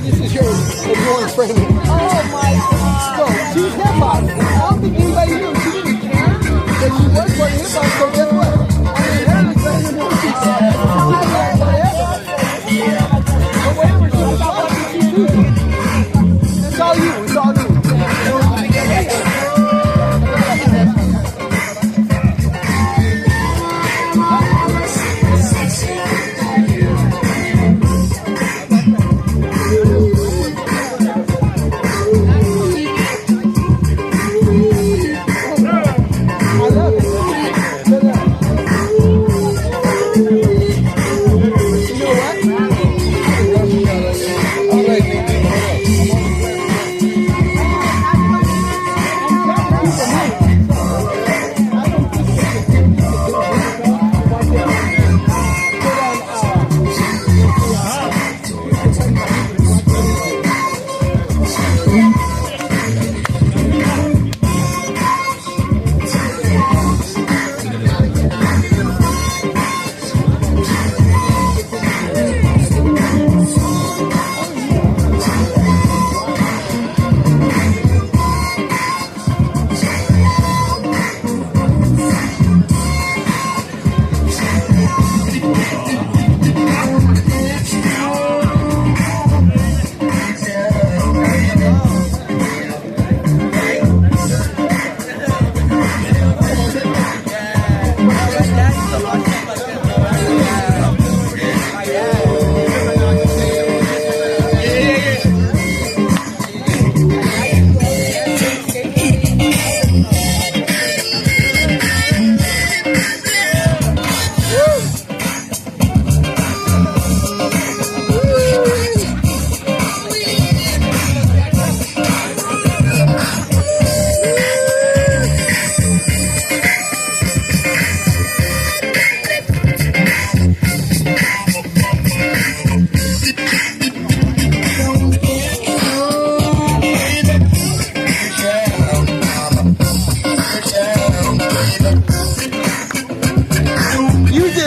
This is your ignoring friend. Oh my God. So, she's hip-hop. I don't think anybody knew. She didn't care that she was playing hip-hop, so guess what? I mean, Hannah's playing hip-hop. But whatever, she was talking to you. It's all you. It's all you.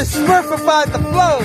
Smurfified the flow.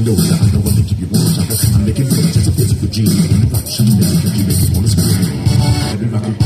you know that I know I think you want to stop. I'm making friends as a physical gene. Like shooting down the country, make you wanna scream. Every rock it.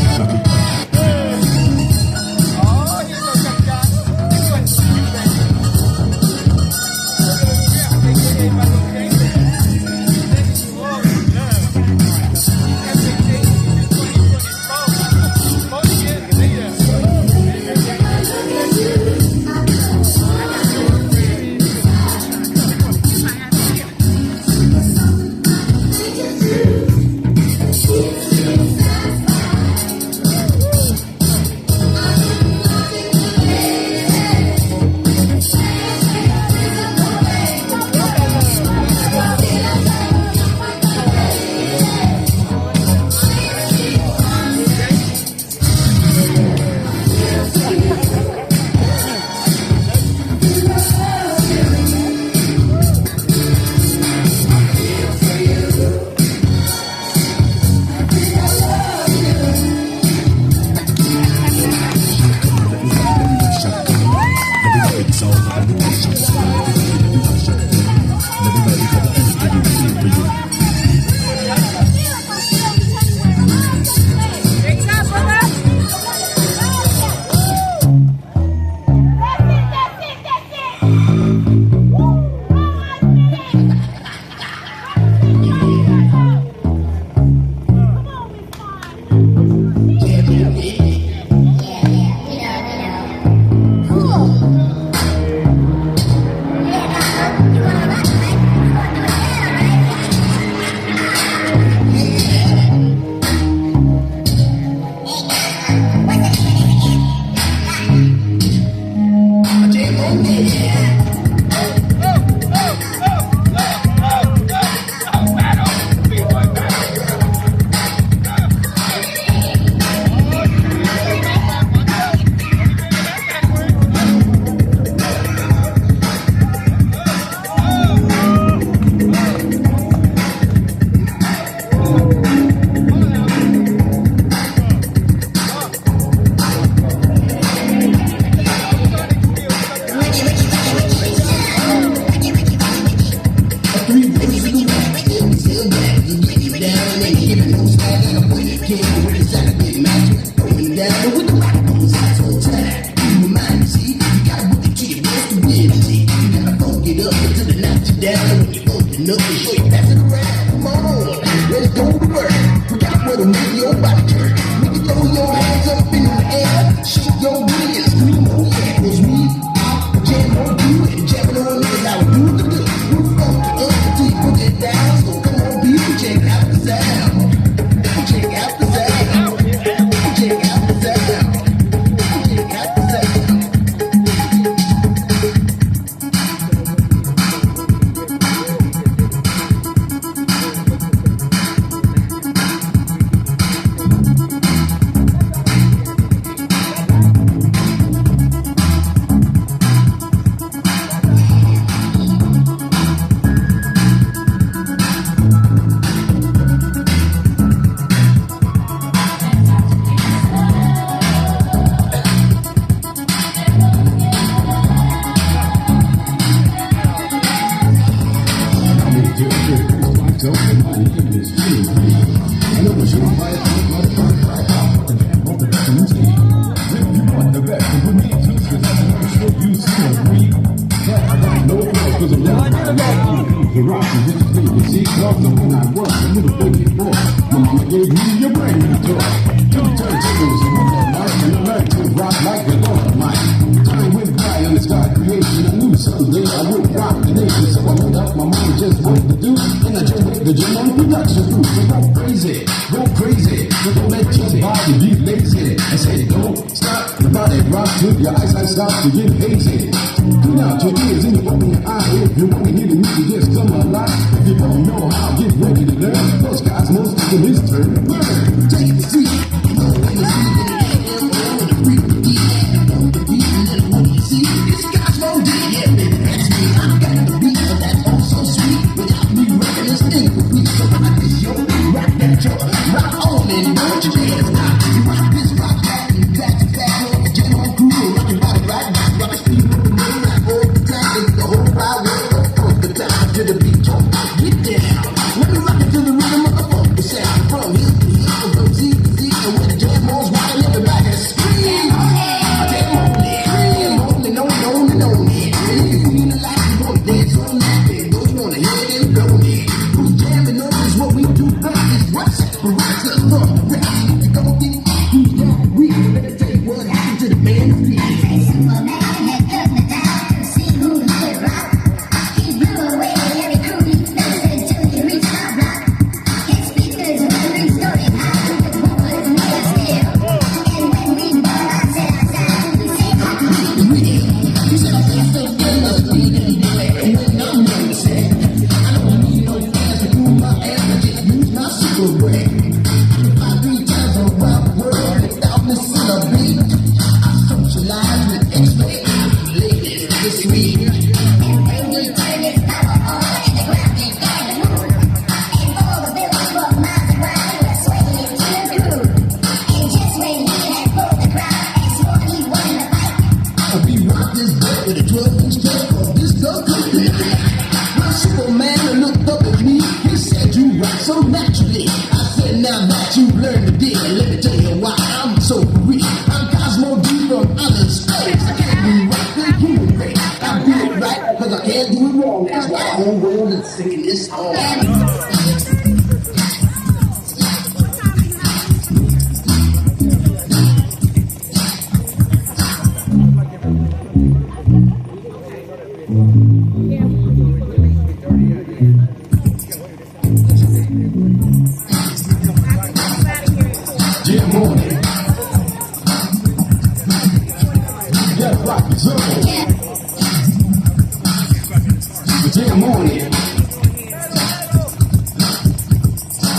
To the beat.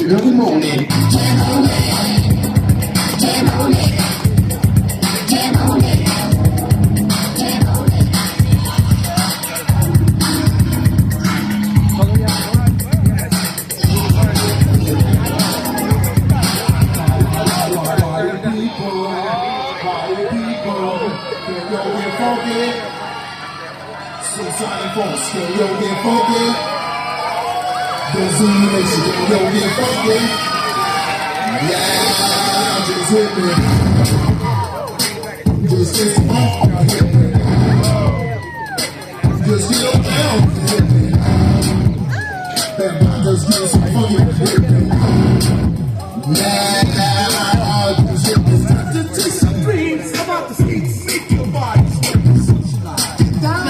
early morning. Jam on it. Jam on it. Jam on it. Jam on it. Stereo get funky. The Zulu Nation, stereo get funky. Yeah, just hit me. Just get some funk, hit me. Just get up down, hit me. Just get some funky, hit me. Yeah, just hit me. Time to take some dreams. Come out the streets, make your body sweat. Get down.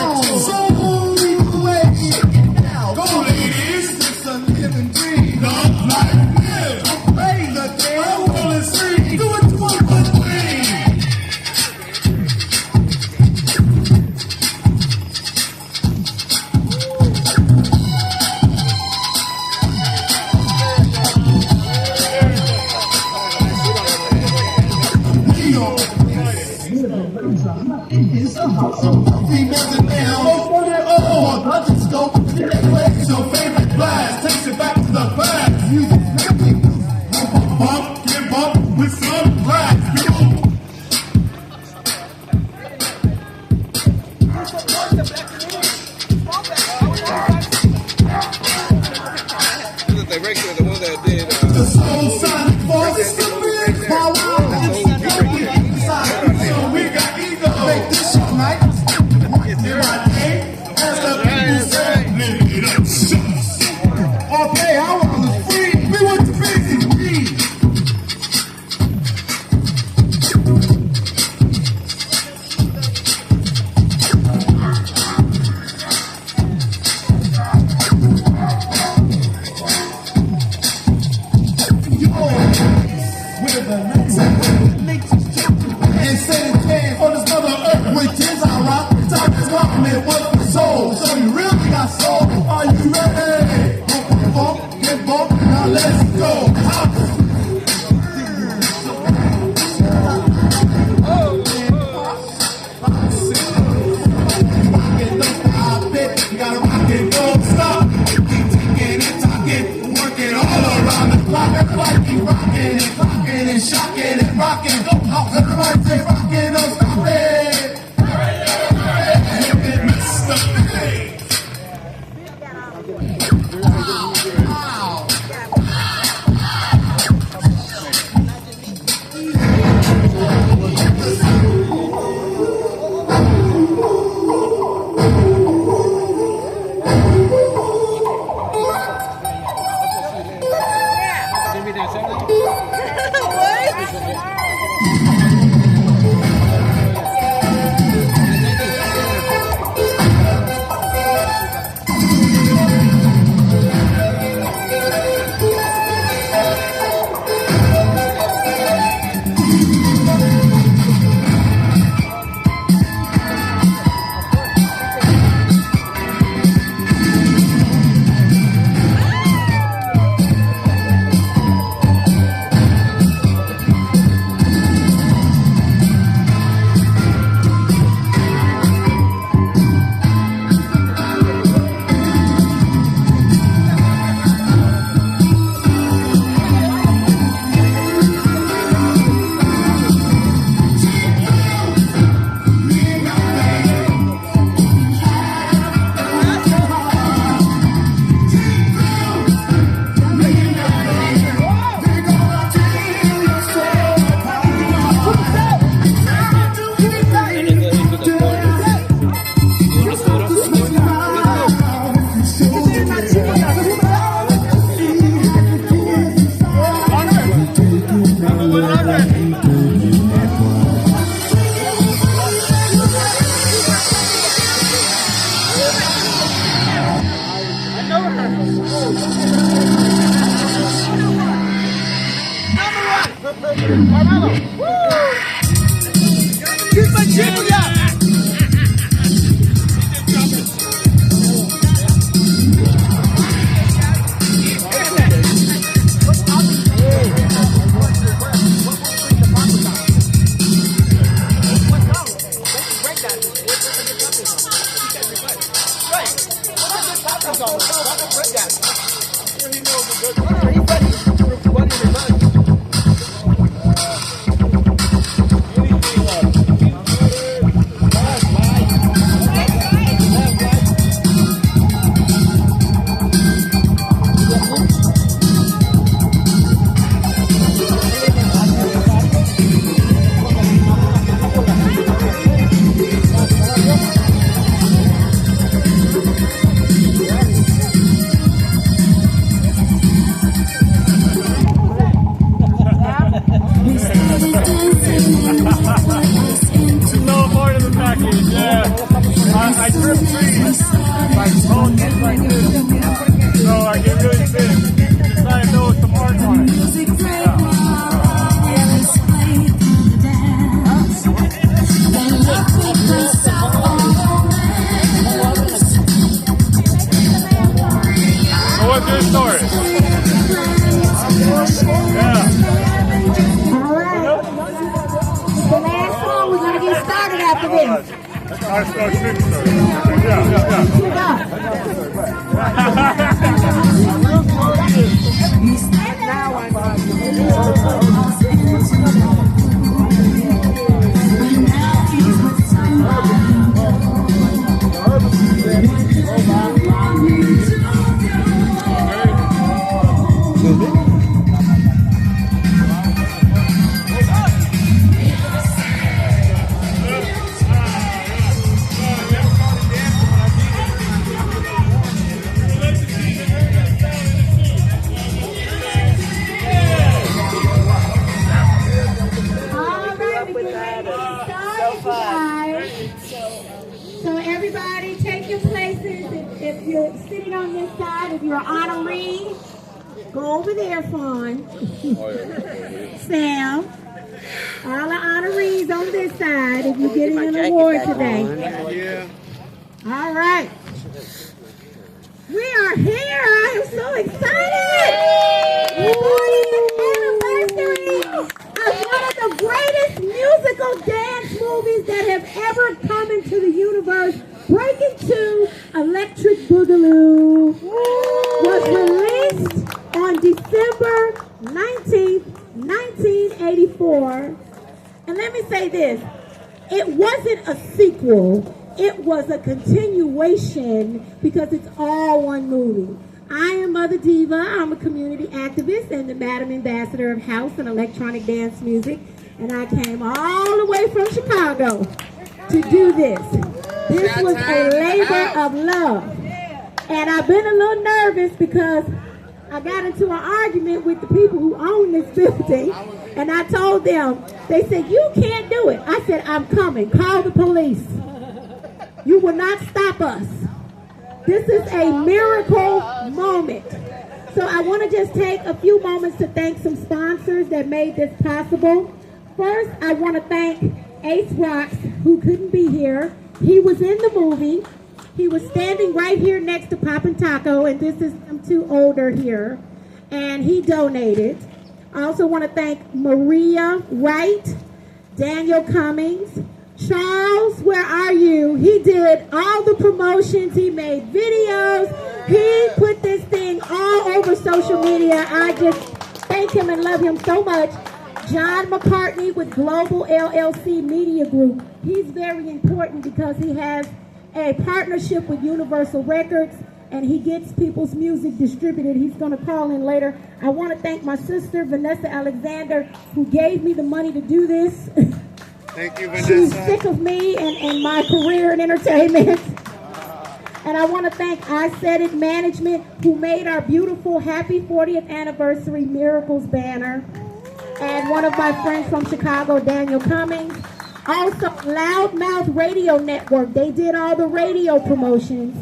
So everybody take your places. If you're sitting on this side, if you're honoree, go over there, Fawn. Sam. All the honorees on this side if you're getting an award today. All right. We are here. I am so excited. 40th anniversary of one of the greatest musical dance movies that have ever come into the universe. Breakin 2, Electric Boogaloo, was released on December 19th, 1984. And let me say this, it wasn't a sequel, it was a continuation because it's all one movie. I am Mother Diva, I'm a community activist and the Madam Ambassador of House and Electronic Dance Music, and I came all the way from Chicago to do this. This was a labor of love. And I've been a little nervous because I got into an argument with the people who own this building, and I told them, they said, you can't do it. I said, I'm coming. Call the police. You will not stop us. This is a miracle moment. So I want to just take a few moments to thank some sponsors that made this possible. First, I want to thank Ace Rocks, who couldn't be here. He was in the movie. He was standing right here next to Pop and Taco, and this is them two older here, and he donated. I also want to thank Maria Wright, Daniel Cummings, Charles, where are you? He did all the promotions. He made videos. He put this thing all over social media. I just thank him and love him so much. John McCartney with Global LLC Media Group. He's very important because he has a partnership with Universal Records and he gets people's music distributed. He's going to call in later. I want to thank my sister, Vanessa Alexander, who gave me the money to do this. Thank you, Vanessa. She's sick of me and my career in entertainment. And I want to thank I Said It Management, who made our beautiful Happy 40th Anniversary Miracles banner. And one of my friends from Chicago, Daniel Cummings. Also, Loudmouth Radio Network. They did all the radio promotions.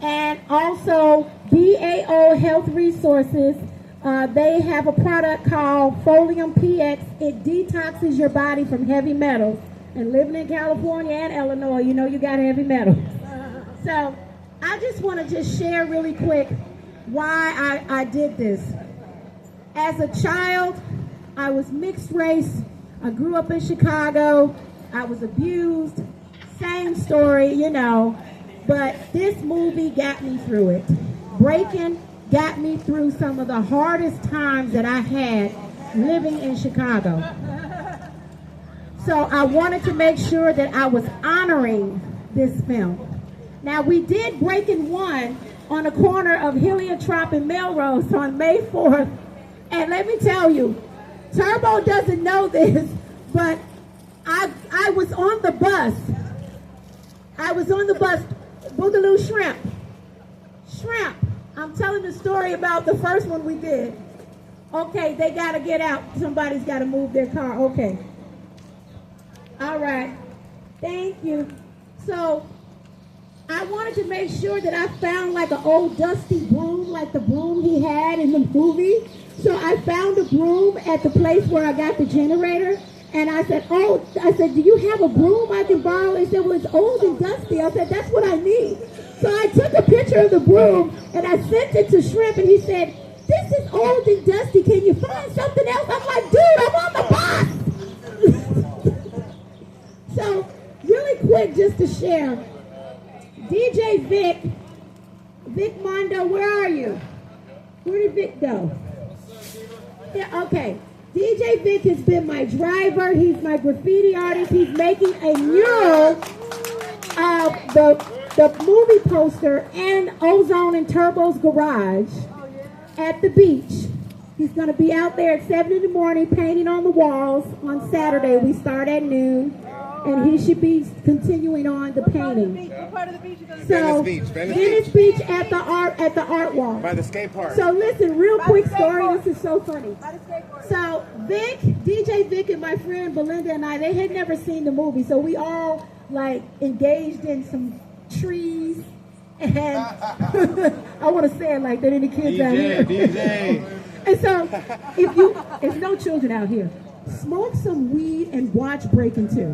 And also, BAO Health Resources. They have a product called Folium PX. It detoxes your body from heavy metals. And living in California and Illinois, you know you got heavy metals. So, I just want to just share really quick why I did this. As a child, I was mixed race. I grew up in Chicago. I was abused. Same story, you know. But this movie got me through it. Breakin got me through some of the hardest times that I had living in Chicago. So I wanted to make sure that I was honoring this film. Now, we did Breakin 1 on the corner of Heliotrop and Melrose on May 4th. And let me tell you, Turbo doesn't know this, but I was on the bus. Boogaloo Shrimp. I'm telling the story about the first one we did. Okay, they got to get out. Somebody's got to move their car. Okay. All right. Thank you. So, I wanted to make sure that I found like an old dusty broom, like the broom he had in the movie. So I found a broom at the place where I got the generator. And I said, do you have a broom I can borrow? They said, well, it's old and dusty. I said, that's what I need. So I took a picture of the broom and I sent it to Shrimp and he said, this is old and dusty. Can you find something else? I'm like, dude, I'm on the bus. So really quick just to share. DJ Vic Mondo, where are you? Where did Vic go? Yeah, okay. DJ Vic has been my driver. He's my graffiti artist. He's making a mural of the movie poster and Ozone and Turbo's garage at the beach. He's going to be out there at 7 in the morning painting on the walls on Saturday. We start at noon. And he should be continuing on the painting. What part of the beach you going to So Venice Beach at the art wall. By the skate park. So listen, real quick story. This is so funny. By the skateboard. So DJ Vic and my friend Belinda and I, they had never seen the movie. So we all like engaged in some trees. And I want to say it like that. Any kids out here? DJ. And so if no children out here, smoke some weed and watch Breakin' 2.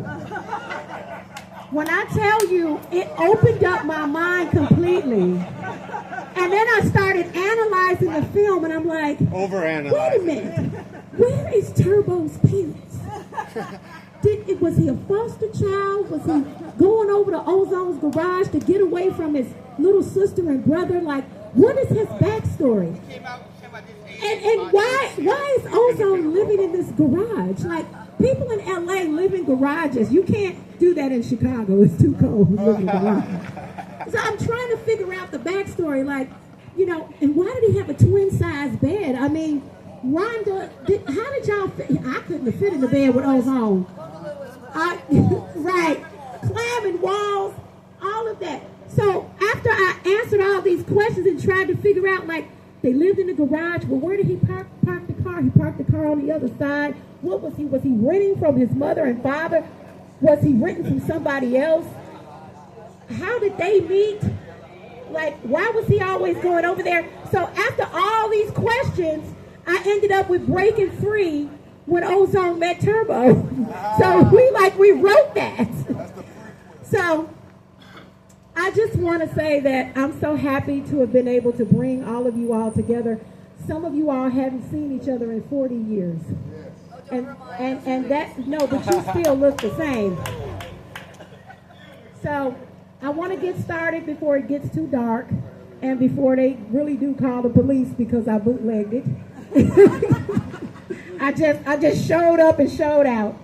When I tell you, it opened up my mind completely. And then I started analyzing the film, and I'm like, Overanalyzing. wait a minute. Where is Turbo's parents? Was he a foster child? Was he going over to Ozone's garage to get away from his little sister and brother? Like, what is his backstory? And why is Ozone living in this garage? Like, people in LA live in garages. You can't do that in Chicago. It's too cold to live in a garage. So I'm trying to figure out the backstory. Like, you know, and why did he have a twin-size bed? I mean, Rhonda, how did y'all fit? I couldn't have fit in the bed with Ozone. Right. Climbing walls, all of that. So after I answered all these questions and tried to figure out, like, they lived in the garage. Well, where did he park the car? He parked the car on the other side. What was he? Was he renting from his mother and father? Was he renting from somebody else? How did they meet? Like, why was he always going over there? So after all these questions, I ended up with Breakin' 3 when Ozone met Turbo. So we wrote that. So I just want to say that I'm so happy to have been able to bring all of you all together. Some of you all haven't seen each other in 40 years. And that's, no, but you still look the same. So I want to get started before it gets too dark and before they really do call the police because I bootlegged it. I just showed up and showed out.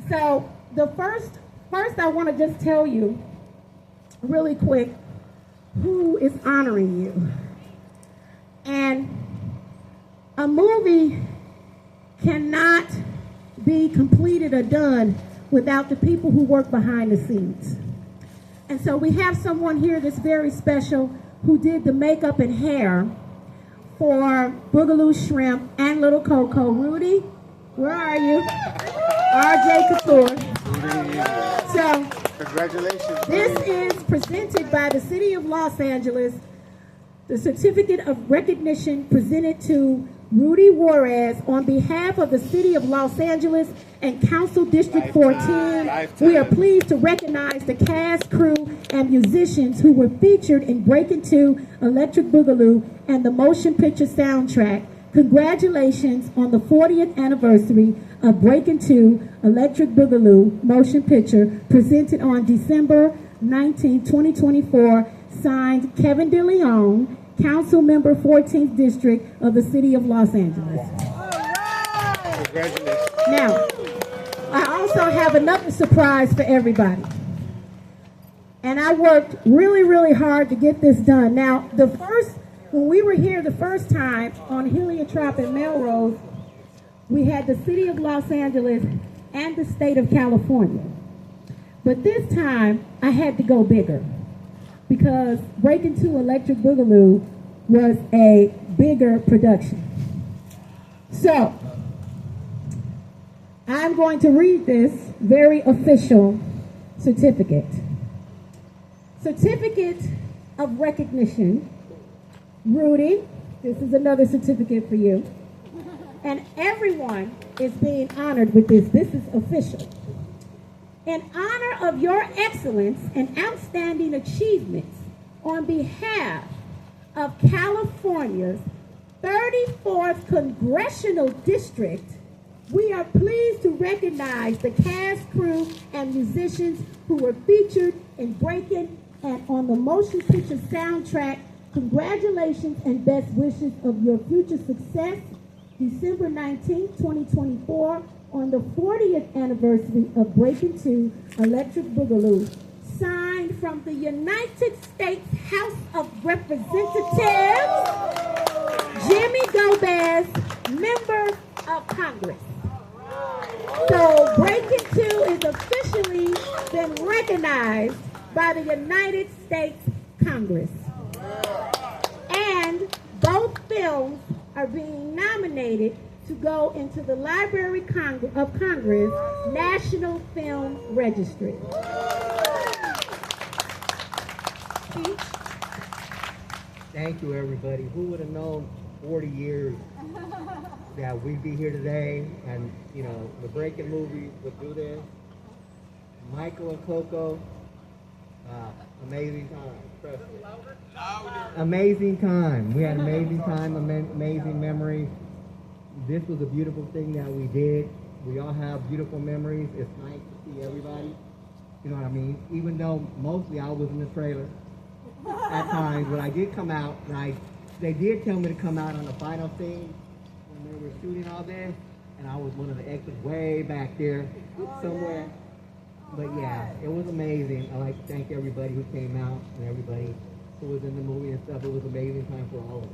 So the first I want to just tell you really quick who is honoring you. And a movie cannot be completed or done without the people who work behind the scenes. And so we have someone here that's very special who did the makeup and hair for Boogaloo Shrimp and Little Coco. Rudy, where are you? RJ Couture. So Congratulations. this is presented by the City of Los Angeles. The certificate of recognition presented to Rudy Juarez on behalf of the City of Los Angeles and Council District 14. We are pleased to recognize the cast, crew, and musicians who were featured in Breakin' 2, Electric Boogaloo, and the motion picture soundtrack. Congratulations on the 40th anniversary of Breakin' 2, Electric Boogaloo motion picture presented on December 19th, 2024, signed Kevin DeLeon, Council Member 14th District of the City of Los Angeles. Congratulations. Now, I also have another surprise for everybody. And I worked really, really hard to get this done. Now, when we were here the first time on Heliotrope and Melrose, we had the City of Los Angeles and the State of California. But this time, I had to go bigger because Breakin' 2 Electric Boogaloo was a bigger production. So, I'm going to read this very official certificate. Certificate of recognition. Rudy, this is another certificate for you. And everyone is being honored with this. This is official. In honor of your excellence and outstanding achievements on behalf of California's 34th Congressional District, We are pleased to recognize the cast, crew, and musicians who were featured in Breakin' and on the motion picture soundtrack. Congratulations and best wishes of your future success. December 19th, 2024, on the 40th anniversary of Breakin' 2 Electric Boogaloo. Signed from the United States House of Representatives, Jimmy Gomez, Member of Congress. So Breakin' 2 is officially been recognized by the United States Congress. And both films are being nominated to go into the Library of Congress National Film Registry. Thank you, everybody. Who would have known 40 years that we'd be here today, and you know, the Breakin' movie would do this. Michael and Coco, amazing time. Amazing time. We had an amazing time, amazing memories. This was a beautiful thing that we did. We all have beautiful memories. It's nice to see everybody. You know what I mean? Even though mostly I was in the trailer at times, but I did come out, and they did tell me to come out on the final scene when they were shooting all this, and I was one of the extras way back there somewhere. But yeah, it was amazing. I like to thank everybody who came out and everybody who was in the movie and stuff. It was an amazing time for all of us.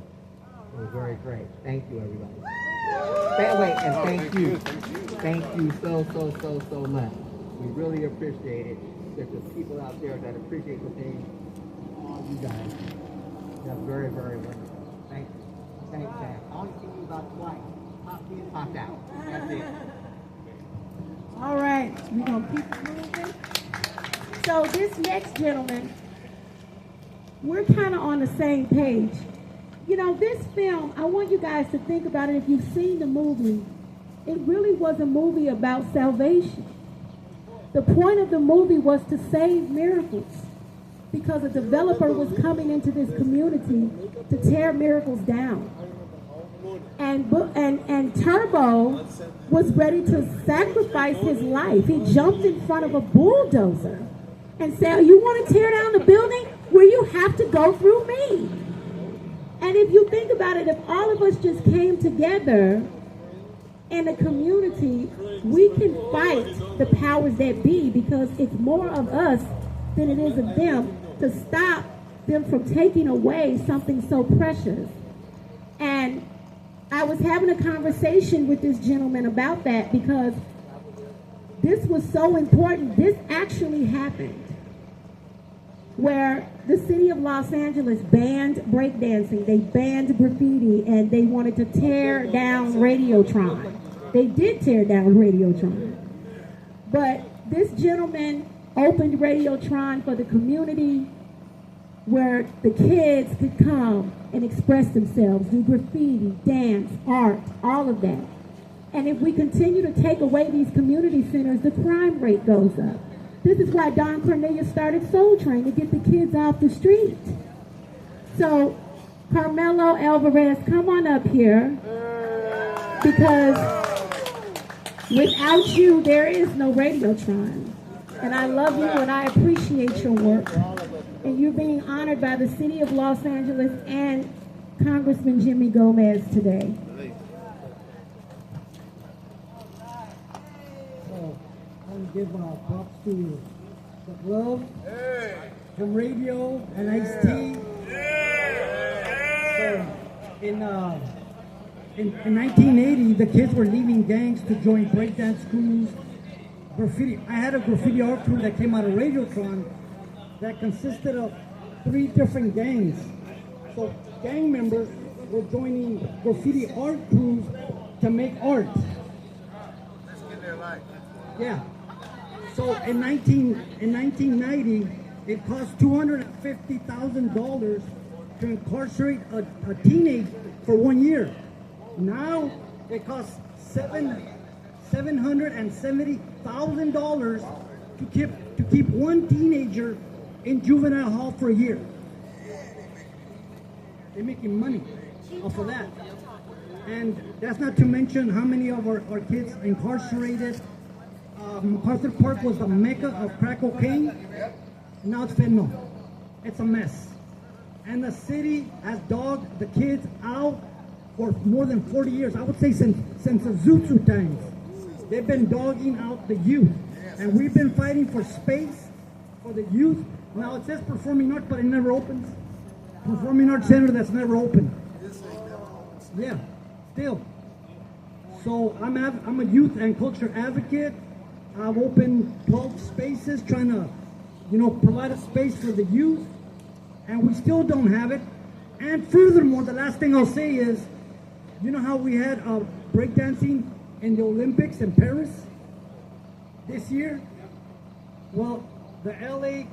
It was very great. Thank you, everybody. And thank you. Thank you so much. We really appreciate it. There's just people out there that appreciate the thing. All you guys. That's very, very wonderful. Thank you. Thanks, Dad. I only see you about twice. Popped in, popped out. That's it. All right, we're going to keep moving. So this next gentleman, we're kind of on the same page. You know, this film, I want you guys to think about it. If you've seen the movie, it really was a movie about salvation. The point of the movie was to save Miracles, because a developer was coming into this community to tear Miracles down. And Turbo was ready to sacrifice his life. He jumped in front of a bulldozer and said, "You want to tear down the building? Well, you have to go through me." And if you think about it, if all of us just came together in a community, we can fight the powers that be, because it's more of us than it is of them, to stop them from taking away something so precious. And I was having a conversation with this gentleman about that, because this was so important. This actually happened, where the city of Los Angeles banned breakdancing, they banned graffiti, and they wanted to tear down Radiotron. They did tear down Radiotron. But this gentleman opened Radiotron for the community, where the kids could come and express themselves, do graffiti, dance, art, all of that. And if we continue to take away these community centers, the crime rate goes up. This is why Don Cornelius started Soul Train, to get the kids off the street. So, Carmelo Alvarez, come on up here, because without you, there is no Radiotron. And I love you and I appreciate your work. And you're being honored by the city of Los Angeles and Congressman Jimmy Gomez today. So, I want to give props to the Glove, from Radio, and Ice-T. So, in 1980, the kids were leaving gangs to join breakdance crews, graffiti. I had a graffiti art crew that came out of Radiotron that consisted of 3 different gangs. So gang members were joining graffiti art crews to make art. Let's get their life. Yeah. So in 1990, it cost $250,000 to incarcerate a teenager for 1 year. Now it costs $770,000 to keep one teenager in juvenile hall for a year. They're making money off of that. And that's not to mention how many of our kids incarcerated. MacArthur Park was the mecca of crack cocaine. Now it's fentanyl. It's a mess. And the city has dogged the kids out for more than 40 years. I would say since the Zuzu times. They've been dogging out the youth. And we've been fighting for space for the youth. Now it says performing arts, but it never opens. Performing arts center that's never opened. Yeah, still. So I'm a youth and culture advocate. I've opened 12 spaces trying to, provide a space for the youth. And we still don't have it. And furthermore, the last thing I'll say is, you know how we had breakdancing in the Olympics in Paris this year? Well, the LA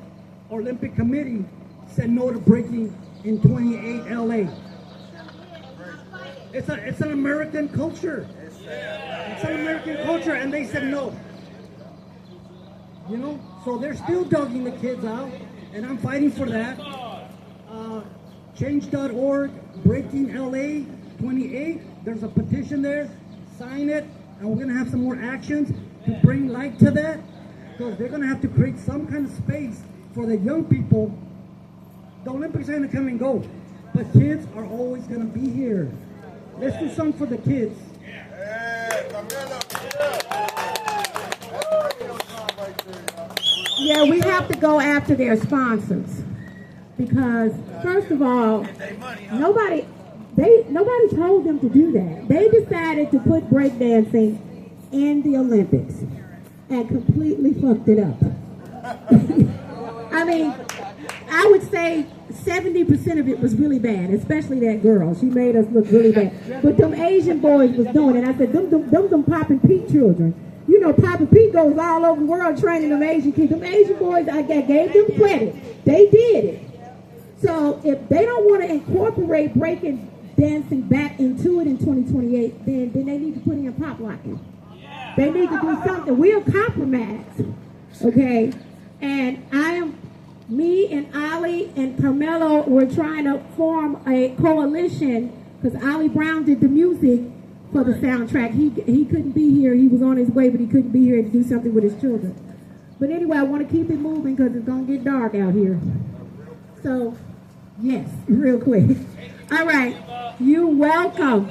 Olympic Committee said no to breaking in 28 LA. It's an American culture. It's an American culture, and they said no. So they're still dogging the kids out, and I'm fighting for that. Change.org, Breaking LA 28. There's a petition there. Sign it, and we're gonna have some more actions to bring light to that, because they're gonna have to create some kind of space for the young people. The Olympics are gonna come and go, but kids are always gonna be here. Let's do something for the kids. Yeah, we have to go after their sponsors. Because, first of all, nobody told them to do that. They decided to put breakdancing in the Olympics and completely fucked it up. I mean, I would say 70% of it was really bad, especially that girl. She made us look really bad. But them Asian boys was doing it. I said, them Poppin' Pete children. Poppin' Pete goes all over the world training them Asian kids. Them Asian boys, I gave them credit. They did it. So if they don't want to incorporate breaking dancing back into it in 2028, then they need to put in pop locking. They need to do something. We'll compromise, okay? And me and Ali and Carmelo were trying to form a coalition because Ali Brown did the music for the soundtrack. He couldn't be here. He was on his way, but he couldn't be here to do something with his children. But anyway, I want to keep it moving because it's going to get dark out here. So, yes, real quick. All right. You're welcome.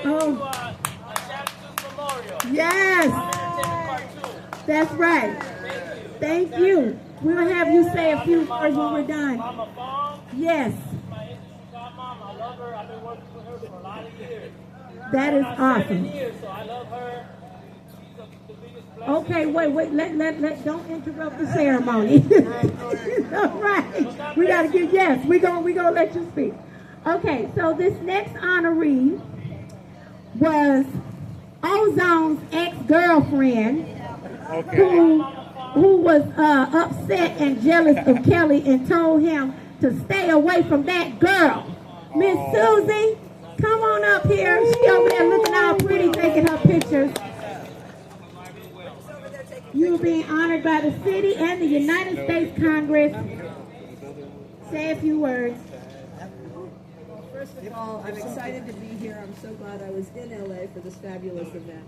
Oh, yes. That's right. Thank you. We'll have you say a few words when we're done. Yes. That is awesome. Okay, wait. Don't interrupt the ceremony. All right. We gotta get we gonna let you speak. Okay, so this next honoree was Ozone's ex-girlfriend, who was upset and jealous of Kelly and told him to stay away from that girl. Miss Susie, come on up here. She over there looking all pretty, taking her pictures. You're being honored by the city and the United States Congress. Say a few words. First of all, I'm excited to be here. I'm so glad I was in LA for this fabulous event.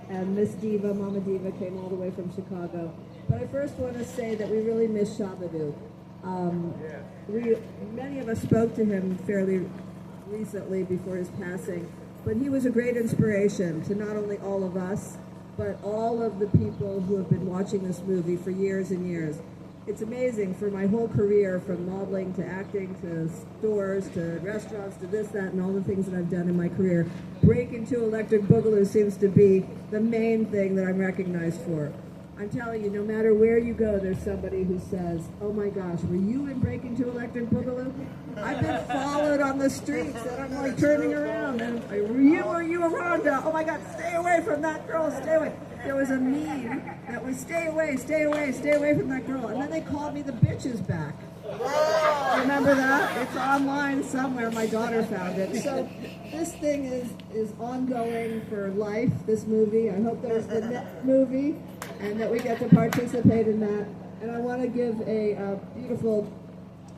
And Miss Diva, Mama Diva, came all the way from Chicago. But I first want to say that we really miss Shabadoo. Many of us spoke to him fairly recently before his passing. But he was a great inspiration to not only all of us, but all of the people who have been watching this movie for years and years. It's amazing, for my whole career, from modeling to acting to stores to restaurants to this, that, and all the things that I've done in my career, Breakin' to Electric Boogaloo seems to be the main thing that I'm recognized for. I'm telling you, no matter where you go, there's somebody who says, oh my gosh, were you in Breakin' to Electric Boogaloo? I've been followed on the streets, and I'm like turning around, and were you around? Oh my God, stay away from that girl, stay away. There was a meme that was stay away from that girl. And then they called me the bitches back. Remember that? It's online somewhere. My daughter found it. So this thing is ongoing for life, this movie. I hope there's the next movie and that we get to participate in that. And I want to give a beautiful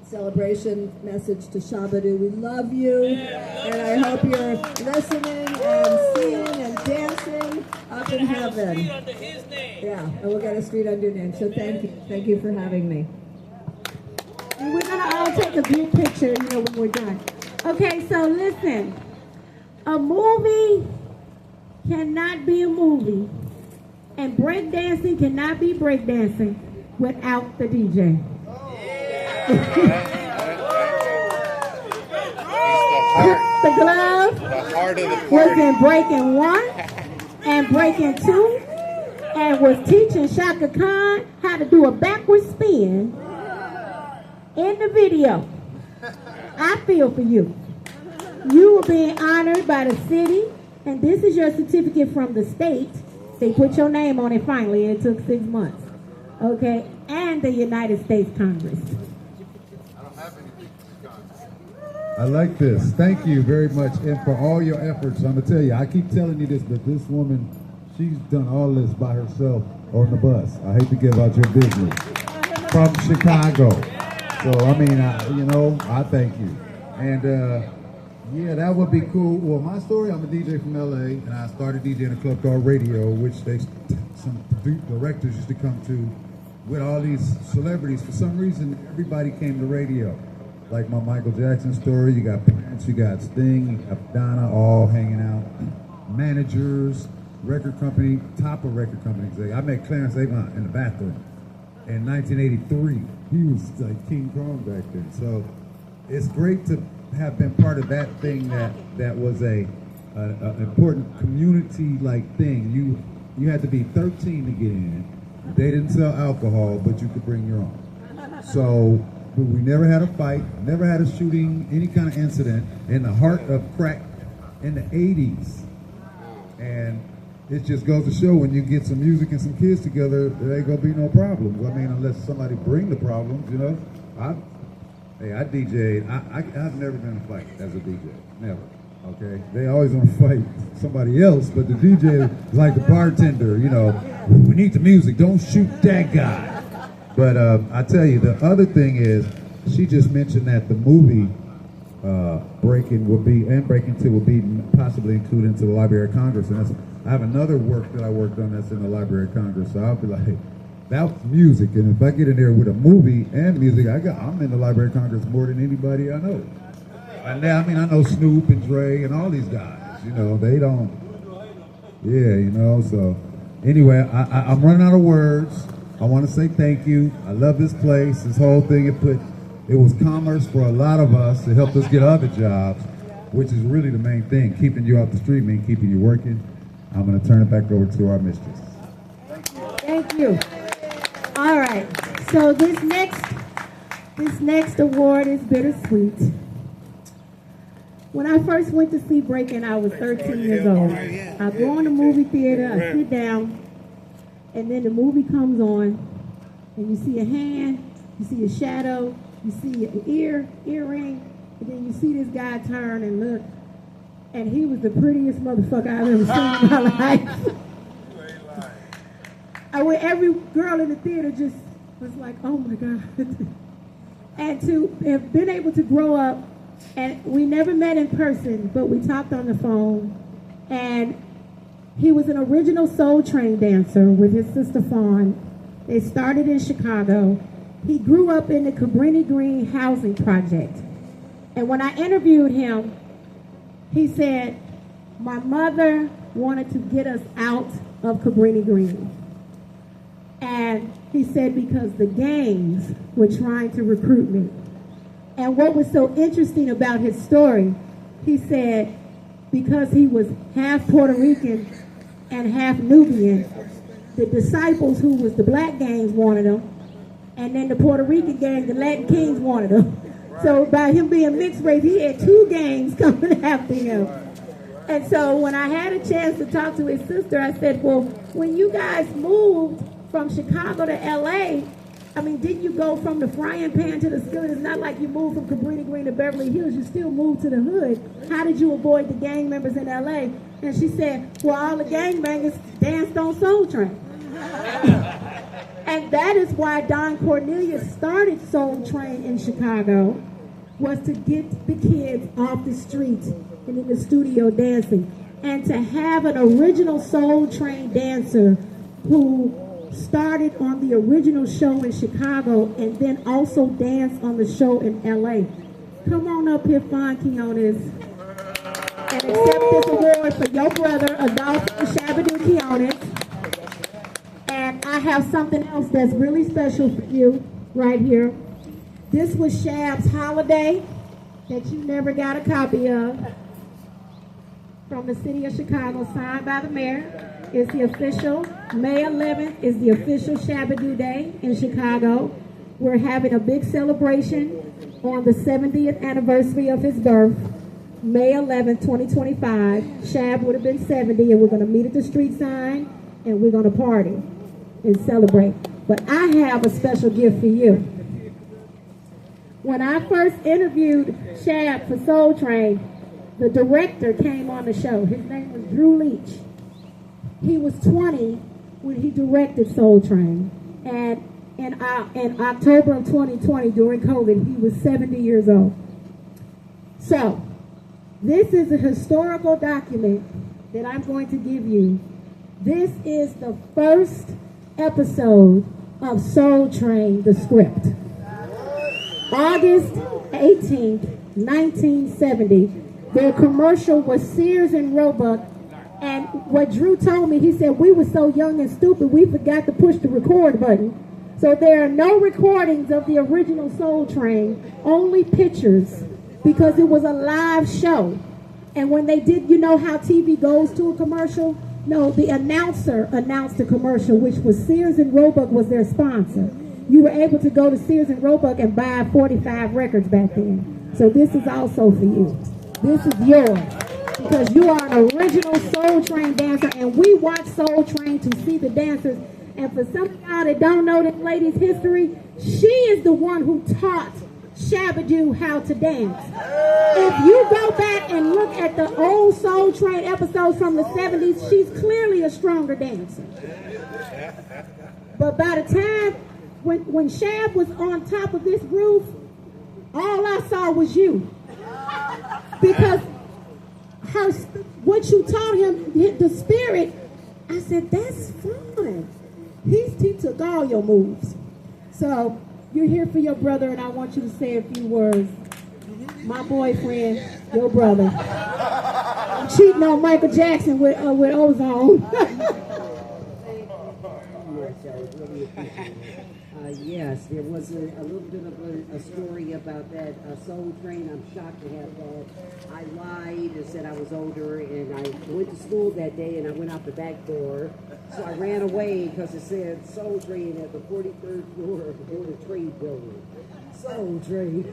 celebration message to Shabadoo. We love you, and I hope you're listening and singing and dancing up in heaven. Yeah, and we'll get a street under name. So thank you. Thank you for having me. And we're going to all take a group picture, when we're done. Okay, so listen. A movie cannot be a movie, and breakdancing cannot be breakdancing without the DJ. The glove was in Breakin 1 and Breakin 2 and was teaching Shaka Khan how to do a backward spin in the video. I feel for you. You were being honored by the city, and this is your certificate from the state. They put your name on it finally. It took 6 months. Okay? And the United States Congress. I like this. Thank you very much, and for all your efforts. I'm gonna tell you, I keep telling you this, but this woman, she's done all this by herself on the bus. I hate to give out your business. From Chicago. So I mean, I thank you. And yeah, that would be cool. Well, my story, I'm a DJ from LA, and I started DJing a club called Radio, which some directors used to come to with all these celebrities. For some reason, everybody came to Radio. Like my Michael Jackson story, you got Prince, you got Sting, you got Donna, all hanging out. Managers, record company, top of record companies. I met Clarence Avant in the bathroom in 1983. He was like King Kong back then. So it's great to have been part of that thing that was a important community-like thing. You had to be 13 to get in. They didn't sell alcohol, but you could bring your own. So we never had a fight, never had a shooting, any kind of incident in the heart of crack in the 80s. And it just goes to show when you get some music and some kids together, there ain't gonna be no problems. I mean, unless somebody bring the problems, I DJ'd. I've never been in a fight as a DJ, never. Okay, they always want to fight somebody else, but the DJ is like the bartender. We need the music. Don't shoot that guy. But I tell you, the other thing is, she just mentioned that the movie Breakin will be, and Breakin 2 will be possibly included into the Library of Congress. And I have another work that I worked on that's in the Library of Congress. So I'll be like, that's music. And if I get in there with a movie and music, I'm in the Library of Congress more than anybody I know. And I know Snoop and Dre and all these guys. They don't. Yeah, so anyway, I'm running out of words. I want to say thank you. I love this place. This whole thing, it was commerce for a lot of us. It helped us get other jobs, which is really the main thing. Keeping you off the street means keeping you working. I'm going to turn it back over to our mistress. Thank you. All right. So this next award is bittersweet. When I first went to see Breakin, I was 13 years old. I go in the movie theater, I sit down, and then the movie comes on, and you see a hand, you see a shadow, you see an earring, and then you see this guy turn and look, and he was the prettiest motherfucker I've ever seen in my life. Every girl in the theater just was like, oh my God. And to have been able to grow up, and we never met in person, but we talked on the phone, and he was an original Soul Train dancer with his sister Fawn. They started in Chicago. He grew up in the Cabrini Green housing project. And when I interviewed him, he said, my mother wanted to get us out of Cabrini Green. And he said, because the gangs were trying to recruit me. And what was so interesting about his story, he said, because he was half Puerto Rican and half Nubian, the disciples, who was the black gangs, wanted him, and then the Puerto Rican gang, the Latin Kings, wanted him. So by him being mixed race, he had two gangs coming after him. And so when I had a chance to talk to his sister, I said, well, when you guys moved from Chicago to LA, didn't you go from the frying pan to the skillet? It's not like you moved from Cabrini Green to Beverly Hills. You still moved to the hood. How did you avoid the gang members in LA? And she said, well, all the gangbangers danced on Soul Train. And that is why Don Cornelius started Soul Train in Chicago, was to get the kids off the streets and in the studio dancing. And to have an original Soul Train dancer who started on the original show in Chicago and then also danced on the show in LA. Come on up here, Quinones, and accept this award for your brother, Adolfo Shabadoo Quinones. And I have something else that's really special for you right here. This was Shab's holiday that you never got a copy of, from the city of Chicago, signed by the mayor. It's the official, May 11th is the official Shabadoo Day in Chicago. We're having a big celebration on the 70th anniversary of his birth, May 11th, 2025. Shab would have been 70, and we're going to meet at the street sign, and we're going to party and celebrate. But I have a special gift for you. When I first interviewed Shab for Soul Train, the director came on the show. His name was Drew Leach. He was 20 when he directed Soul Train. And in October of 2020, during COVID, he was 70 years old. So, this is a historical document that I'm going to give you. This is the first episode of Soul Train, the script. August 18th, 1970. Their commercial was Sears and Roebuck, and what Drew told me, he said, we were so young and stupid, we forgot to push the record button. So there are no recordings of the original Soul Train, only pictures, because it was a live show. And when they did, you know how TV goes to a commercial? No, the announcer announced the commercial, which was Sears and Roebuck was their sponsor. You were able to go to Sears and Roebuck and buy 45 records back then. So this is also for you. This is yours, because you are an original Soul Train dancer, and we watch Soul Train to see the dancers. And for some of y'all that don't know this lady's history, she is the one who taught Shabadoo how to dance. If you go back and look at the old Soul Train episodes from the 70s, she's clearly a stronger dancer. But by the time, when Shab was on top of this roof, all I saw was you. Because what you taught him, the spirit, I said, that's fine. He took all your moves. So you're here for your brother, and I want you to say a few words. My boyfriend, your brother. I'm cheating on Michael Jackson with ozone. Yes, there was a little bit of a story about that Soul Train. I'm shocked to have that. I lied and said I was older, and I went to school that day, and I went out the back door. So I ran away because it said Soul Train at the 43rd floor of the Board of Trade building. Soul Train.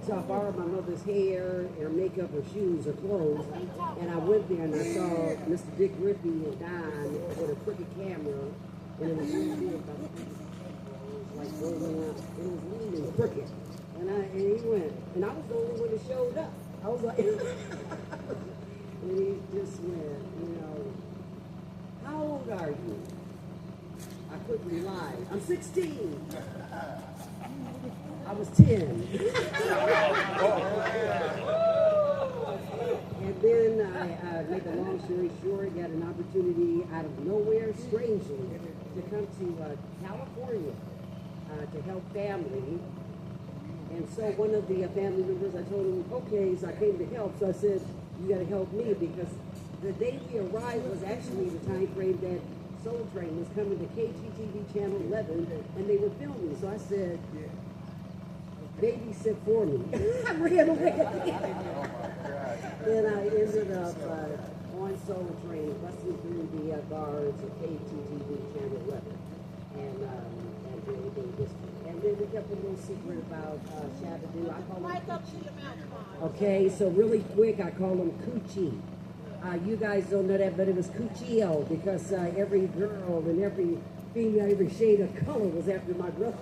So I borrowed my mother's hair, her makeup, her shoes, her clothes, and I went there and I saw Mr. Dick Rippey and Don with a crooked camera, and it was really about like rolling out. It was lean and crooked. And he went, and I was the only one that showed up. I was like, and he just went, how old are you? I quickly lied. I'm 16. I was 10. And then I make a long story short, got an opportunity out of nowhere, strangely, to come to California to help family. And so one of the family members, I told him, okay, so I came to help. So I said, you got to help me, because the day we arrived was actually the time frame that Soul Train was coming to KTTV Channel 11, and they were filming. So I said, babysit for me. I ran away. Then I ended up on Soul Train, busting through the guards of KTTV Channel 11. And then we kept a little secret about Shabadoo. I call him, okay, so really quick, I call him Coochie. You guys don't know that, but it was Coochio, because every girl and every female, every shade of color was after my brother.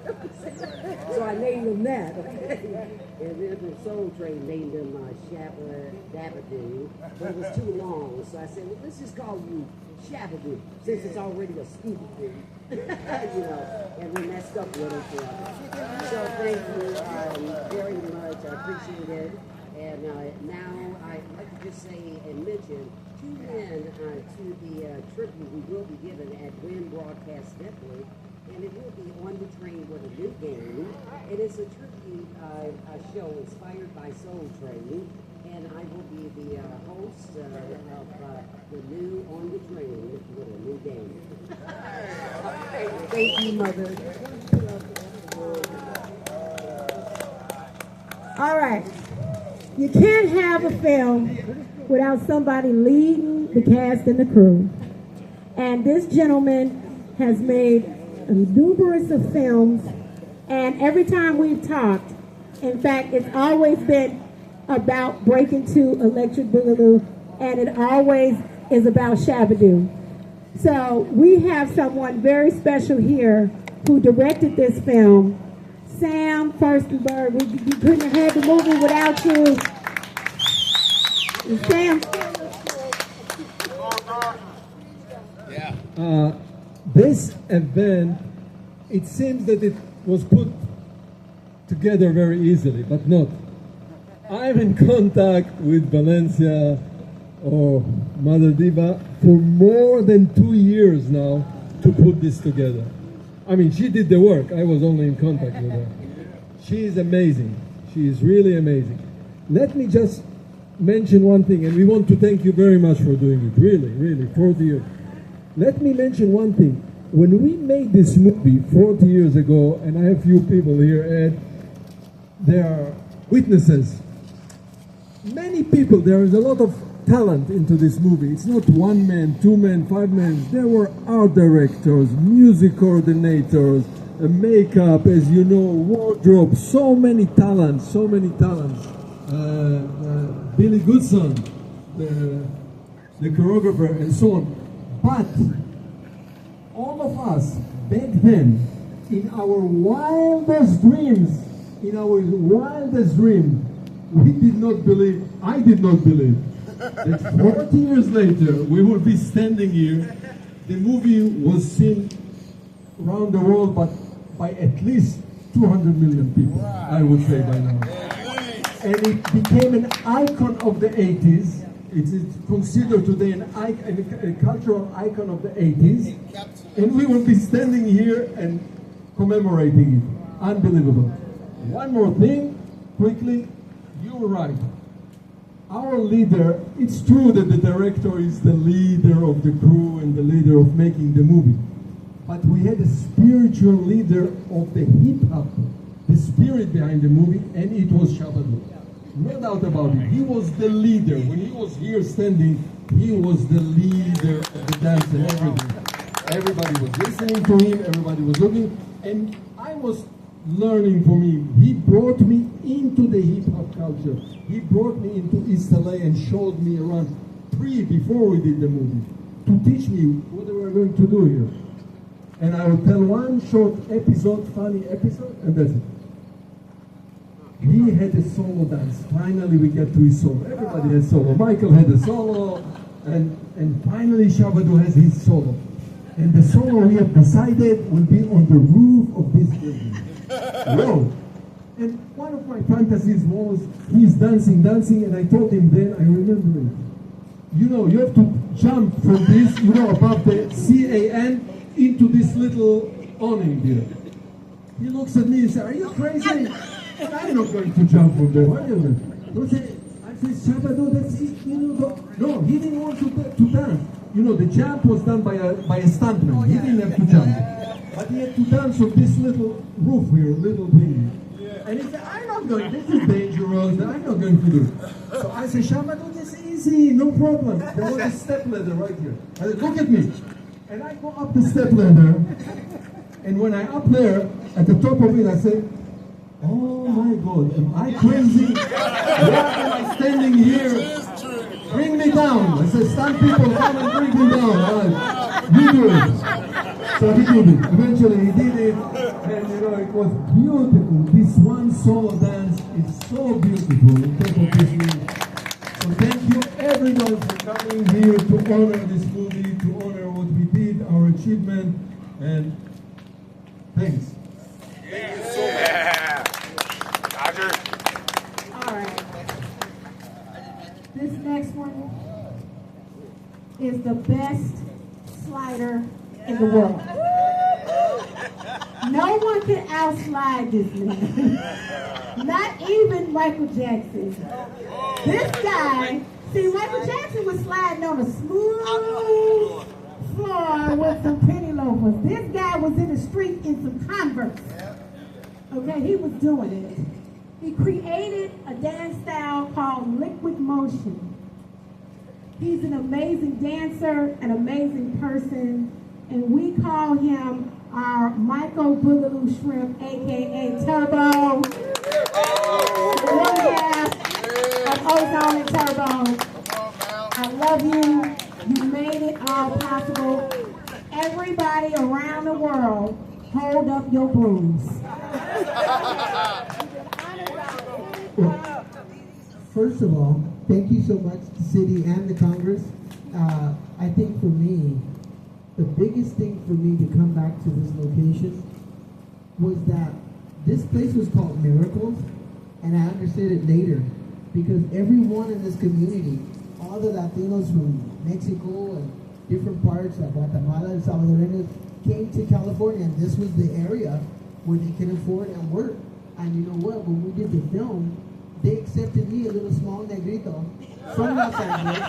So I named him that. Okay? And then the Soul Train named him Shabadoo, but it was too long. So I said, well, let's just call you Shabadoo, since it's already a Scooby-Doo. And then that stuck with us forever. So thank you very much. I appreciate it. And now I'd like to just say and mention tune in to the tribute we will be given at Win Broadcast Network, and it will be On the Train with a New Game. It is a tribute show inspired by Soul Train, and I will be the host of the new On the Train with a New Game. Thank you, Mother. All right. You can't have a film without somebody leading the cast and the crew. And this gentleman has made numerous of films, and every time we've talked, in fact, it's always been about Breakin' 2 Electric Boogaloo, and it always is about Shabba-Doo. So we have someone very special here who directed this film, Sam Furstenberg. We couldn't have had the movie without you. Sam. This event, it seems that it was put together very easily, but not. I'm in contact with Valencia or Mother Diva for more than 2 years now to put this together. I mean, she did the work. I was only in contact with her. She is amazing. She is really amazing. Let me just mention one thing, and we want to thank you very much for doing it. Really, really, 40 years. Let me mention one thing. When we made this movie 40 years ago, and I have few people here, Ed, there are witnesses. Many people, there is a lot of talent into this movie. It's not 1 man, 2 men, 5 men. There were art directors, music coordinators, makeup, as you know, wardrobe, so many talents, so many talents. Billy Goodson, the choreographer, and so on. But all of us back then, in our wildest dreams, we did not believe, I did not believe, that 40 years later we would be standing here. The movie was seen around the world, but by at least 200 million people, I would say by now. And it became an icon of the 80s. It's considered today a cultural icon of the 80s. And we will be standing here and commemorating it. Unbelievable. One more thing, quickly, you were right. Our leader, it's true that the director is the leader of the crew and the leader of making the movie. But we had a spiritual leader of the hip-hop, the spirit behind the movie, and it was Shabba-Doo. No doubt about it. He was the leader. When he was here standing, he was the leader of the dance and everything. Everybody was listening to him, everybody was looking, and I was learning from him. He brought me into the hip-hop culture. He brought me into East LA and showed me around before we did the movie, to teach me what we were going to do here. And I will tell one short episode, funny episode, and that's it. He had a solo dance. Finally, we get to his solo. Everybody has solo. Michael had a solo, and finally Shabba-Doo has his solo. And the solo we have decided will be on the roof of this building. Whoa! And one of my fantasies was he's dancing, and I told him then, I remember it. You know, you have to jump from this, above the CAN into this little awning here. He looks at me and says, "Are you crazy? And I'm not going to jump from there. I said, Shabba-Doo, that's it. No, he didn't want to dance. The jump was done by a stuntman. He didn't have to jump. But he had to dance on this little roof here, little thing. And he said, I'm not going, this is dangerous, I'm not going to do it. So I said, Shabba-Doo, this is easy, no problem. There was a step ladder right here. I said, look at me. And I go up the step ladder. And when I up there, at the top of it, I said, oh my God, am I crazy? Why am I standing here? Bring me down. I said, stunt people, come and bring me down. All right. You do it. So he did it. Eventually he did it. And it was beautiful. This one solo dance is so beautiful on top of this movie. So thank you everyone for coming here to honor this movie, to honor what we did, our achievement, and thanks. Thank you so much. Roger. All right. This next one, is the best slider in the world. No one can outslide this man. Not even Michael Jackson. This guy, see, Michael Jackson was sliding on a smooth floor with some penny loafers. This guy was in the street in some Converse. Okay, he was doing it. He created a dance style called liquid motion. He's an amazing dancer, an amazing person, and we call him our Michael Boogaloo Shrimp, a.k.a. Turbo. One half of Ozone and Turbo. I love you. You made it all possible. Everybody around the world, hold up your brooms. Well, first of all, thank you so much to the city and the Congress. I think for me, the biggest thing for me to come back to this location was that this place was called Miracles, and I understood it later because everyone in this community, all the Latinos from Mexico and different parts of Guatemala and Salvadoreños came to California, and this was the area where they can afford and work. And you know what? When we did the film, they accepted me, a little small negrito from Los Angeles.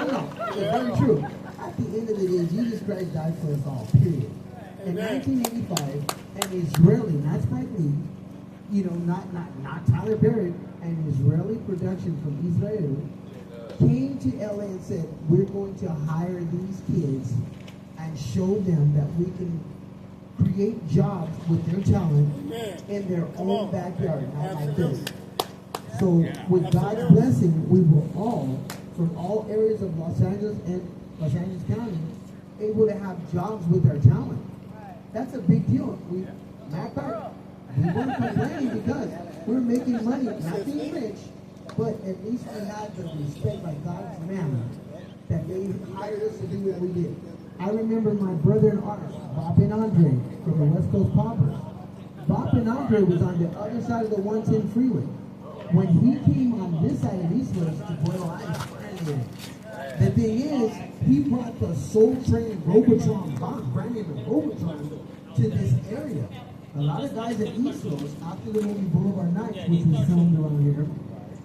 No, it's very true. At the end of the day, Jesus Christ died for us all, period. In 1985, an Israeli, not Spike Lee, you know, not Tyler Perry, an Israeli production from Israel came to LA and said, we're going to hire these kids and show them that we can create jobs with their talent in their own backyard, not like this. So with God's blessing, we were all, from all areas of Los Angeles and Los Angeles County, able to have jobs with our talent. That's a big deal. We weren't complaining because we're making money, not being rich, but at least we had the respect by God's manner that they hired us to do what we did. I remember my brother and artist, Bob and Andre, from the West Coast Poppers. Bob and Andre was on the other side of the 110 freeway. When he came on this side of East West to Buenos Aires, the thing is, he brought the Soul Train Robotron, brand name Robotron, to this area. A lot of guys at East Coast, after the movie Boulevard Nights, which was filmed around here,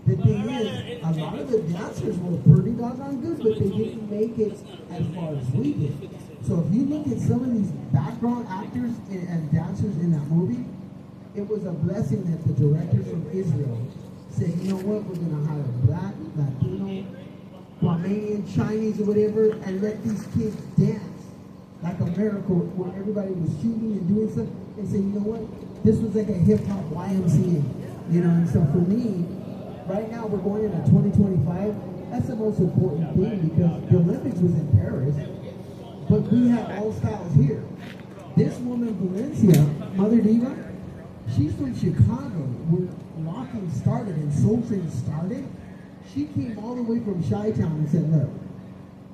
the thing is, a lot of the dancers were pretty doggone good, but they didn't make it as far as we did. So if you look at some of these background actors and dancers in that movie, it was a blessing that the directors from Israel said, you know what, we're going to hire Black, Latino, Guamanian, Chinese, or whatever, and let these kids dance like a miracle where everybody was shooting and doing stuff. They said, you know what, this was like a hip-hop YMCA, you know, and so for me, right now we're going into 2025. That's the most important thing because the Olympics was in Paris, but we have all styles here. This woman, Valencia, Mother Diva, she's from Chicago, where locking started and Soul Train started. She came all the way from Chi-Town and said, look,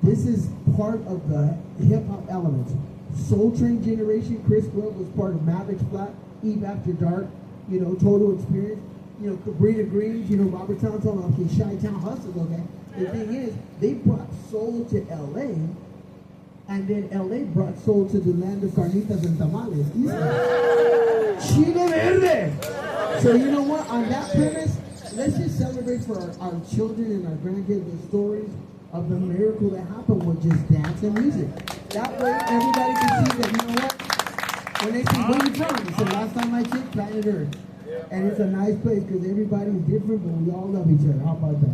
this is part of the hip-hop elements. Soul Train generation, Chris Will was part of Mavericks Flat, Eve After Dark, you know, Total Experience. You know, Cabrina Greens, you know, Robert Townsend, okay, Chi-Town Hustle, okay? The thing is, they brought soul to LA, and then LA brought soul to the land of carnitas and tamales. Chile Verde! So you know what, on that premise, let's just celebrate for our children and our grandkids the stories of the miracle that happened with just dance and music. That way, everybody can see that, you know what? When they say, where you from? They say, last time I checked, planet Earth. And it's a nice place because everybody's different, but we all love each other. How about that?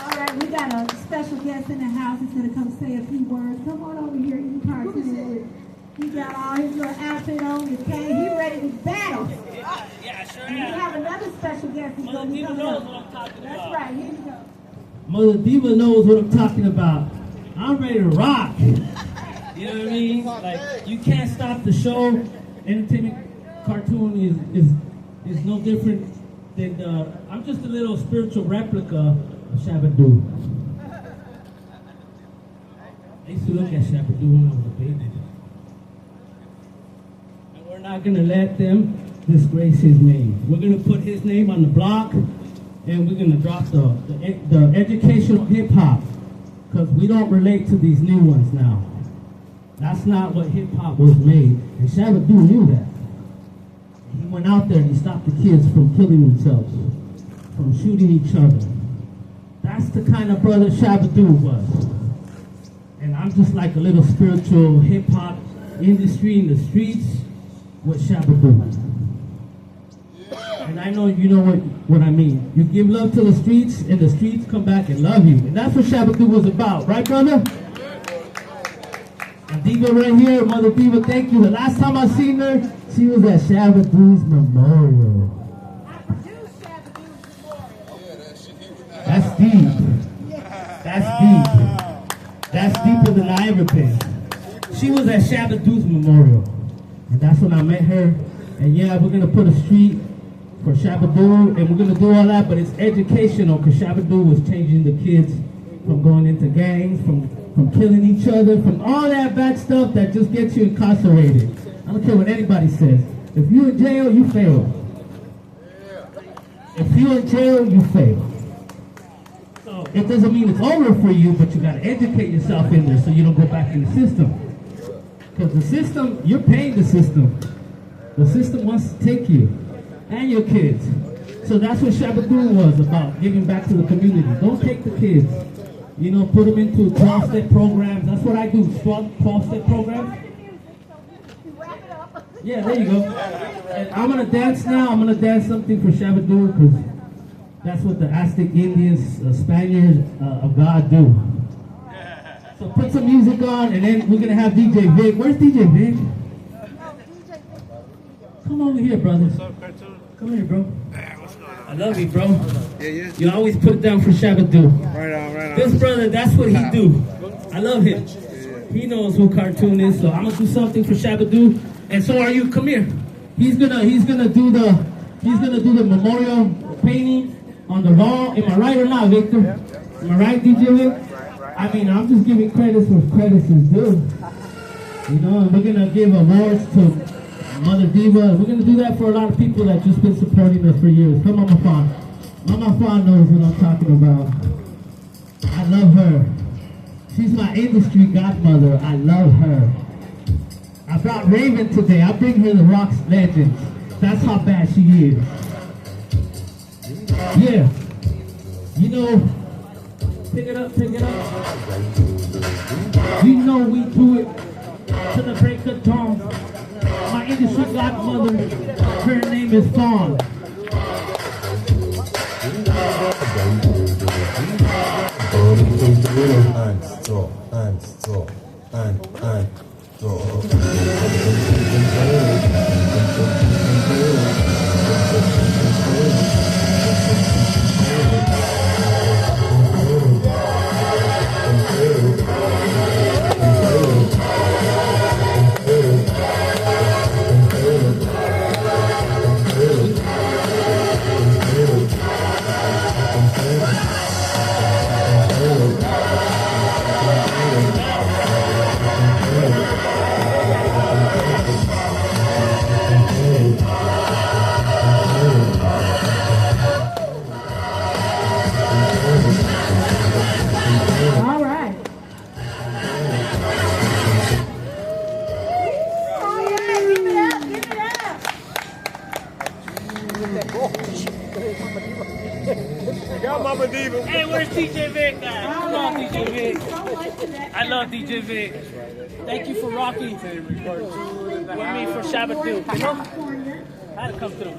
All right, we got a special guest in the house. He's going to come say a few words. Come on over here, you cartoon. He got all his little outfit on, his cane. He's ready to battle. Yeah, sure. And we have another special guest who's going to be coming up. That's right, here you go. Mother Diva knows what I'm talking about. I'm ready to rock. You know what I mean? Like, you can't stop the show. Entertainment cartoon is no different than I'm just a little spiritual replica of Shabba-Doo. I used to look at Shabba-Doo when I was a baby. And we're not going to let them disgrace his name. We're going to put his name on the block, and we're gonna drop the educational hip hop, because we don't relate to these new ones now. That's not what hip hop was made, and Shabba Doo knew that. He went out there and he stopped the kids from killing themselves, from shooting each other. That's the kind of brother Shabba Doo was. And I'm just like a little spiritual hip hop industry in the streets with Shabba Doo. And I know you know what I mean. You give love to the streets, and the streets come back and love you. And that's what Shabba Doo was about, right, brother? And Diva right here, Mother Diva, thank you. The last time I seen her, she was at Shabba Doo's memorial. That's deep. That's deep. That's deeper than I ever been. She was at Shabba Doo's memorial. And that's when I met her. And yeah, we're going to put a street for Shabba Doo, and we're going to do all that, but it's educational, because Shabba Doo was changing the kids from going into gangs, from killing each other, from all that bad stuff that just gets you incarcerated. I don't care what anybody says. If you're in jail, you fail. If you're in jail, you fail. So it doesn't mean it's over for you, but you got to educate yourself in there so you don't go back in the system. Because the system, you're paying the system. The system wants to take you and your kids. So that's what Shabba Doo was about, giving back to the community. Don't take the kids. You know, put them into 12-step programs. That's what I do, 12-step programs. Yeah, there you go. And I'm going to dance now. I'm going to dance something for Shabba Doo, because that's what the Aztec Indians, Spaniards of God do. So put some music on, and then we're going to have DJ Vic. Where's DJ Vic? Come over here, brother. Come here, bro. I love you, bro. Yeah. You always put it down for Shabba Doo. Right on. This brother, that's what he do. I love him. He knows who Cartoon is, so I'm gonna do something for Shabba Doo. And so are you. Come here. He's gonna do the memorial painting on the wall. Am I right or not, Victor? Am I right, DJ Vic? I mean, I'm just giving credits where credits is due. You know, and we're gonna give awards to Mother Diva. We're going to do that for a lot of people that just been supporting us for years. Come on, Mama Fawn. Mama Fawn knows what I'm talking about. I love her. She's my industry godmother. I love her. I brought Raven today. I bring her the Rock's Legends. That's how bad she is. Yeah. You know, pick it up. You know we do it to the break of dawn. My industry godmother, her name is Fawn. Hey, where's DJ Vic at? Come on, DJ Vic. I love DJ Vic. Thank you for rocking with me for Shabba Doo. You know? I had to come through.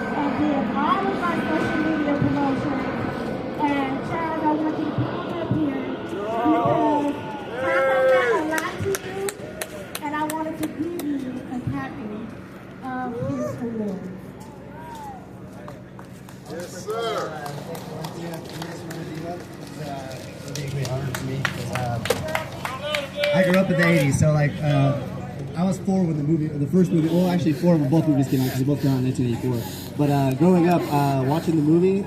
And did all of my social media promotions. And Charles, I want you to come up here because Taco got a lot to do, and I wanted to give you a copy of his award. Yes, sir. It'll be a great honor for me because I grew up in the 80s, so like I was 4 when the first movie, well actually 4 when both movies came out because they both came out in 1984. But growing up, watching the movie,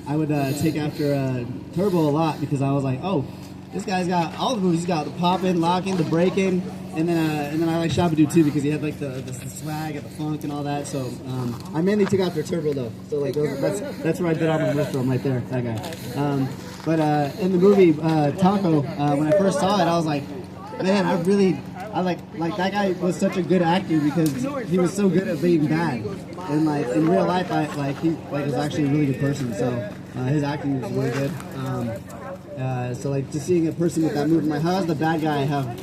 I would take after Turbo a lot because I was like, oh, this guy's got all the moves. He's got the poppin', locking, the breaking, and then I like Shabba-Doo too because he had like the swag and the funk and all that. So I mainly took after Turbo though. So like that's where I did all my moves from right there. That guy. But in the movie Taco, when I first saw it, I was like, man, I like that guy was such a good actor because he was so good at being bad. And like in real life, he was actually a really good person. So his acting was really good. So like just seeing a person with that move, I'm like, how does the bad guy have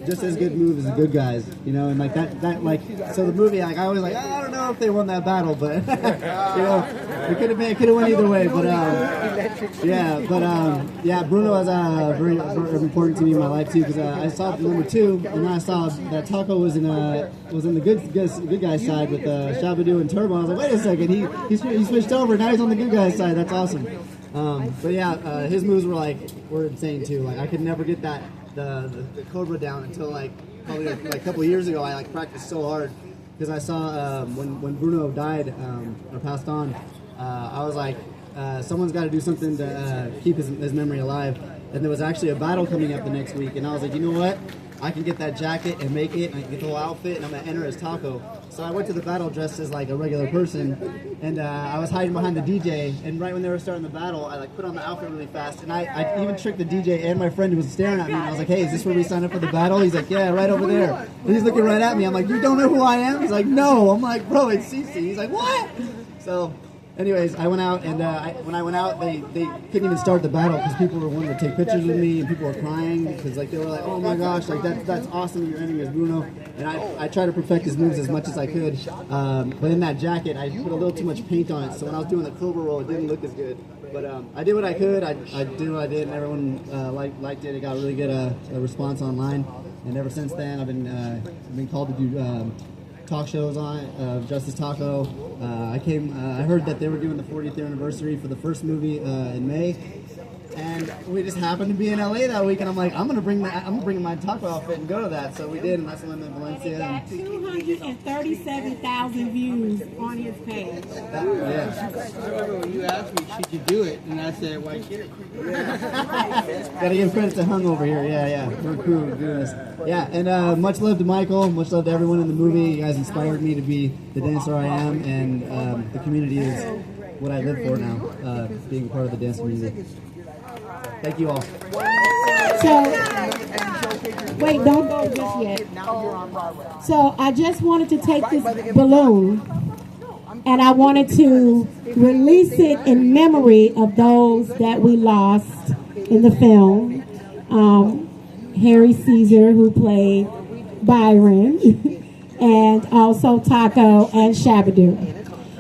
just as good move as the good guys? You know, and like that like so the movie, like I was like, I don't know if they won that battle, but you know, it could have went either way. But yeah, Bruno was very important to me in my life too because I saw number 2, and then I saw that Taco was in the good guy side with Shabba-Doo and Turbo. I was like, wait a second, he switched over. Now he's on the good guy side. That's awesome. But yeah, his moves were insane too. Like I could never get the Cobra down until like probably like a couple of years ago. I like practiced so hard because I saw when Bruno died or passed on. I was like, someone's got to do something to keep his memory alive. And there was actually a battle coming up the next week, and I was like, you know what? I can get that jacket and make it, and I can get the whole outfit, and I'm gonna enter as Taco. So I went to the battle dressed as like a regular person, and I was hiding behind the DJ. And right when they were starting the battle, I like put on the outfit really fast, and I even tricked the DJ and my friend who was staring at me. And I was like, hey, is this where we sign up for the battle? He's like, yeah, right over there. And he's looking right at me. I'm like, you don't know who I am? He's like, no. I'm like, bro, it's Cece. He's like, what? So. Anyways, I went out, and when I went out, they couldn't even start the battle because people were wanting to take pictures with me, and people were crying because like they were like, oh my gosh, like that's awesome, you're ending as Bruno. And I tried to perfect his moves as much as I could, but in that jacket, I put a little too much paint on it, so when I was doing the Cobra roll, it didn't look as good. But I did what I could. I did what I did, and everyone liked it. It got a really good response online, and ever since then, I've been called to do talk shows on Justice Taco. I heard that they were doing the 40th anniversary for the first movie in May, and we just happened to be in LA that week, and I'm like, I'm gonna bring my taco outfit and go to that. So we did, and that's when I'm in Valencia. And it got 237,000 views on his page. I remember when you asked me, should you do it? And I said, why can't it? Gotta give credit to Hung over here. Yeah. We're cool doing this. Yeah, and much love to Michael. Much love to everyone in the movie. You guys inspired me to be the dancer I am, and the community is what I live for now, being part of the dance community. Thank you all. So, wait, don't go just yet. So I just wanted to take this balloon and I wanted to release it in memory of those that we lost in the film. Harry Caesar, who played Byron, and also Taco and Shabba-Doo.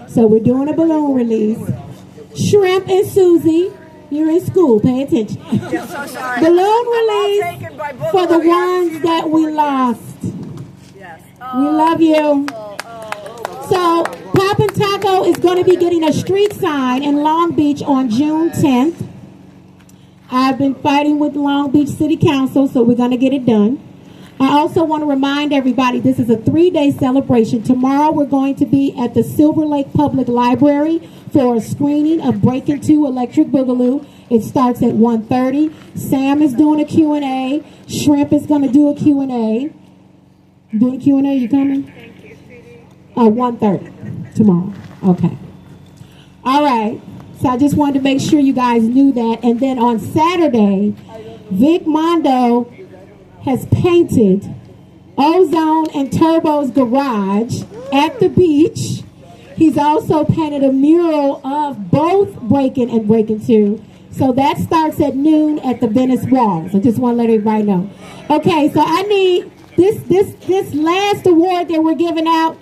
So we're doing a balloon release. Shrimp and Susie, you're in school, pay attention. Balloon release for the ones that we lost. We love you. So Poppin' Taco is going to be getting a street sign in Long Beach on June 10th. I've been fighting with Long Beach City Council, so we're going to get it done. I also want to remind everybody this is a 3-day celebration. Tomorrow we're going to be at the Silver Lake Public Library for a screening of Breakin 2 Electric Boogaloo. It starts at 1:30. Sam is doing a Q&A. Shrimp is going to do a Q&A. Doing a Q&A, you coming? 1:30 tomorrow. Okay. All right. So I just wanted to make sure you guys knew that. And then on Saturday, Vic Mondo has painted Ozone and Turbo's garage at the beach. He's also painted a mural of both Breakin and Breakin 2. So that starts at noon at the Venice Walls. I just want to let everybody know. Okay, so I need this last award that we're giving out.